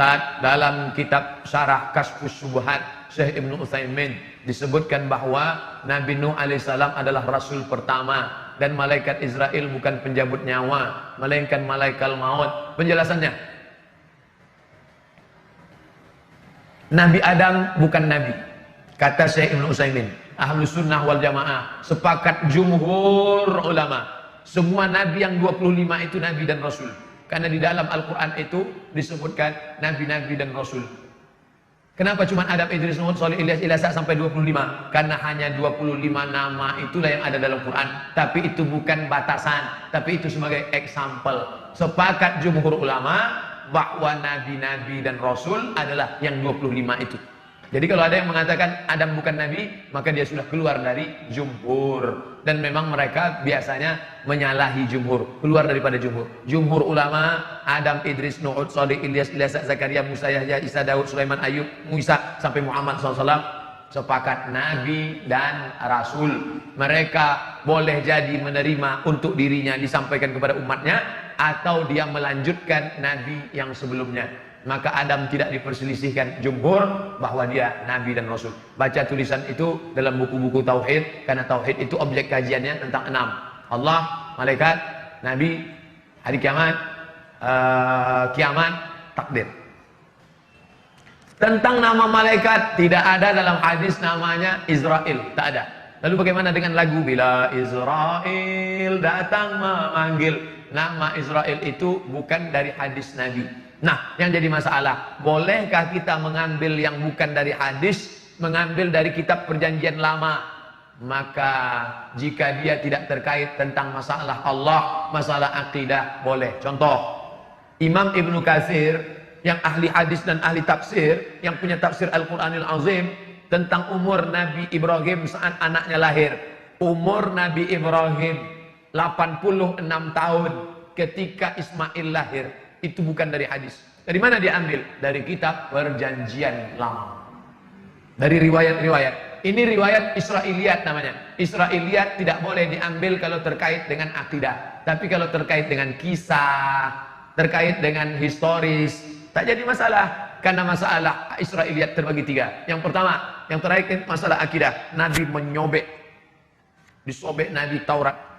Ustadz, dalam kitab Syarah Kasyfus Syubhat Syekh Ibnu Utsaimin disebutkan bahwa Nabi Nuh alaihissalam adalah rasul pertama dan malaikat Israel bukan penjabut nyawa, melainkan malaikat maut. Penjelasannya, Nabi Adam bukan nabi. Kata Syekh Ibnu Utsaimin, Ahlus Sunnah wal Jamaah sepakat jumhur ulama, semua nabi yang 25 itu nabi dan rasul. Karena di dalam Al-Quran itu disebutkan nabi-nabi dan rasul. Kenapa cuma Adam, Idris, Nuh, Shalih, Ilyas, Ilasa sampai 25? Karena hanya 25 nama itulah yang ada dalam Quran. Tapi itu bukan batasan, tapi itu sebagai example. Sepakat jumhur ulama bahwa nabi-nabi dan rasul adalah yang 25 itu. Jadi kalau ada yang mengatakan Adam bukan nabi, maka dia sudah keluar dari jumhur. Dan memang mereka biasanya menyalahi jumhur, keluar daripada jumhur. Jumhur ulama, Adam, Idris, Nuh, Shalih, Ilyas, Ilasa, Zakaria, Musa, Yahya, Isa, Daud, Sulaiman, Ayub, Musa sampai Muhammad SAW sepakat nabi dan rasul. Mereka boleh jadi menerima untuk dirinya disampaikan kepada umatnya, atau dia melanjutkan nabi yang sebelumnya. Maka Adam tidak diperselisihkan jumhur bahwa dia nabi dan rasul. Baca tulisan itu dalam buku-buku tauhid, karena tauhid itu objek kajiannya tentang 6: Allah, malaikat, nabi, hari kiamat, kiamat, takdir. Tentang nama malaikat tidak ada dalam hadis namanya Israel, tak ada. Lalu bagaimana dengan lagu bila Israel datang memanggil? Nama Israel itu bukan dari hadis Nabi. Nah, yang jadi masalah, bolehkah kita mengambil yang bukan dari hadis, mengambil dari kitab perjanjian lama? Maka jika dia tidak terkait tentang masalah Allah, masalah akidah, boleh. Contoh, Imam Ibnu Katsir yang ahli hadis dan ahli tafsir, yang punya tafsir Al-Quranil Azim tentang umur Nabi Ibrahim saat anaknya lahir. Umur Nabi Ibrahim 86 tahun ketika Ismail lahir. Itu bukan dari hadis. Dari mana dia ambil? Dari kitab perjanjian lama, dari riwayat-riwayat. Ini riwayat Israiliyat namanya. Israiliyat tidak boleh diambil kalau terkait dengan akidah. Tapi kalau terkait dengan kisah, terkait dengan historis, tak jadi masalah. Karena masalah Israiliyat terbagi 3. Yang pertama, yang terkait masalah akidah, Nabi menyobek, disobek Nabi Taurat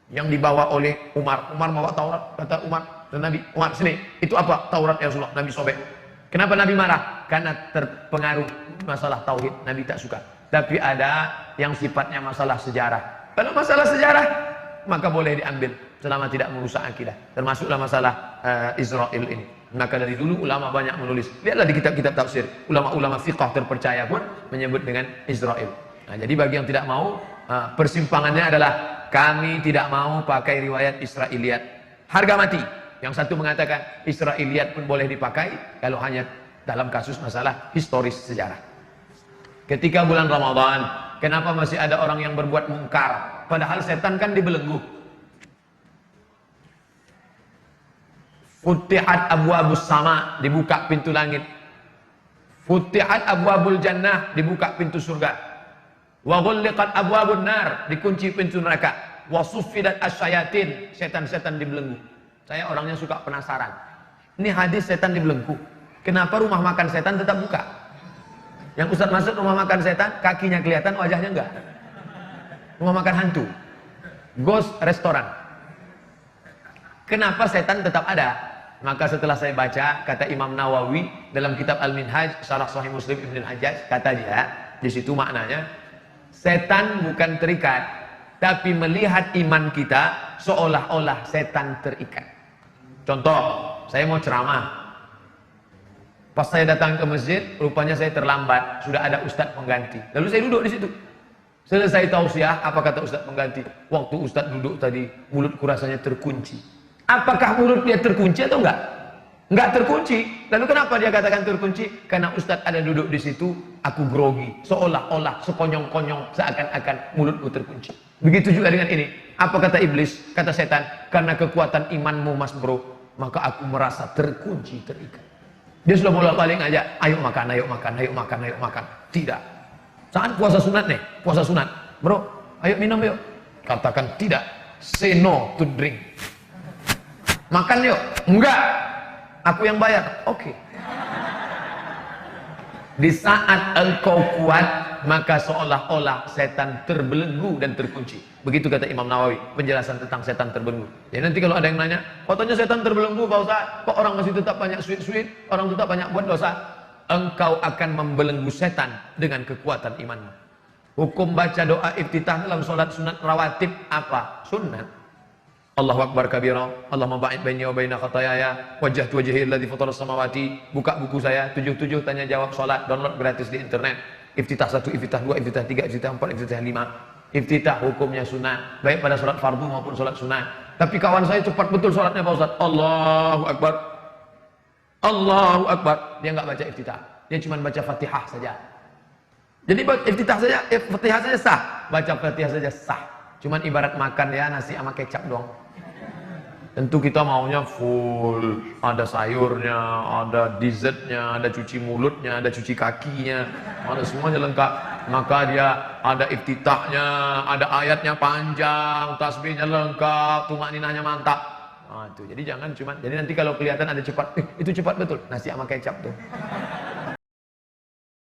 yang dibawa oleh Umar. Umar bawa Taurat, kata Umar dan Nabi, Umar sini, itu apa? Taurat ya Rasulullah. Nabi sobek. Kenapa Nabi marah? Karena terpengaruh masalah tauhid, Nabi tak suka. Tapi ada yang sifatnya masalah sejarah. Kalau masalah sejarah, maka boleh diambil selama tidak merusak akidah. Termasuklah masalah Israel ini. Maka dari dulu ulama banyak menulis. Lihatlah di kitab-kitab tafsir, ulama-ulama fiqh terpercaya pun menyebut dengan Israel. Nah, jadi bagi yang tidak mau, persimpangannya adalah kami tidak mau pakai riwayat Israiliyat. Harga mati. Yang satu mengatakan Israiliyat pun boleh dipakai kalau hanya dalam kasus masalah historis sejarah. Ketika bulan Ramadan, kenapa masih ada orang yang berbuat mungkar? Padahal setan kan dibelenggu. Futihat abwabus sama, dibuka pintu langit. Futihat abwabul jannah, dibuka pintu surga. Wa ghulliqat abwabun nar, dikunci pintu neraka. Wa suffidat asyayatin, setan-setan dibelenggu. Saya orangnya suka penasaran. Ini hadis setan dibelenggu. Kenapa rumah makan setan tetap buka? Yang Ustaz masuk rumah makan setan, kakinya kelihatan, wajahnya enggak. Rumah makan hantu. Ghost restoran. Kenapa setan tetap ada? Maka setelah saya baca, kata Imam Nawawi dalam kitab Al-Minhaj, Syarah Sahih Muslim Ibn Al-Hajjaj, kata dia, di situ maknanya, setan bukan terikat, tapi melihat iman kita seolah-olah setan terikat. Contoh, saya mau ceramah. Pas saya datang ke masjid, rupanya saya terlambat, sudah ada ustadz pengganti. Lalu saya duduk di situ. Selesai tausiah, apa kata ustadz pengganti? Waktu ustadz duduk tadi, mulutku rasanya terkunci. Apakah mulut dia terkunci atau enggak? Enggak terkunci. Lalu kenapa dia katakan terkunci? Karena ustadz ada duduk di situ, aku grogi, seolah-olah, sekonyong-konyong, seakan-akan mulutku terkunci. Begitu juga dengan ini. Apa kata iblis? Kata setan, karena kekuatan imanmu mas bro, maka aku merasa terkunci, terikat. Dia sudah bolak-balik ngajak, ayo makan, ayo makan, ayo makan, ayo makan. Tidak. Saat puasa sunat nih, puasa sunat. Bro, ayo minum yuk. Katakan tidak. Say no to drink. Makan yuk. Enggak. Aku yang bayar. Oke. Di saat engkau kuat, maka seolah-olah setan terbelenggu dan terkunci. Begitu kata Imam Nawawi, penjelasan tentang setan terbelenggu. Jadi nanti kalau ada yang nanya, katanya setan terbelenggu Pak Ustaz, kok orang masih tetap banyak sweet-sweet, orang tetap banyak buat dosa. Engkau akan membelenggu setan dengan kekuatan imanmu. Hukum baca doa iftitah dalam sholat sunat rawatib apa? Sunat. Allahu Akbar kabira, Allahumma ba'id baini wa baina khatayaya, wajjahtu wajhi alladzi fatara samawati. Buka buku saya 77 tanya jawab salat, download gratis di internet. Iftitah 1, iftitah 2, iftitah 3, iftitah 4, iftitah 5. Iftitah hukumnya sunat, baik pada salat fardu maupun salat sunat. Tapi kawan saya cepat betul salatnya Pak Ustaz. Allahu Akbar. Allahu Akbar. Dia enggak baca iftitah. Dia cuma baca Fatihah saja. Jadi iftitah saja, Fatihah saja sah. Baca Fatihah saja sah. Cuman ibarat makan ya nasi sama kecap doang. Tentu kita maunya full, ada sayurnya, ada dessertnya, ada cuci mulutnya, ada cuci kakinya, ada semuanya lengkap. Maka dia ada iftitahnya, ada ayatnya panjang, tasbihnya lengkap, tumakninahnya mantap. Nah, itu. Jadi jangan cuma, jadi nanti kalau kelihatan ada cepat, itu cepat betul, nasi sama kecap tuh.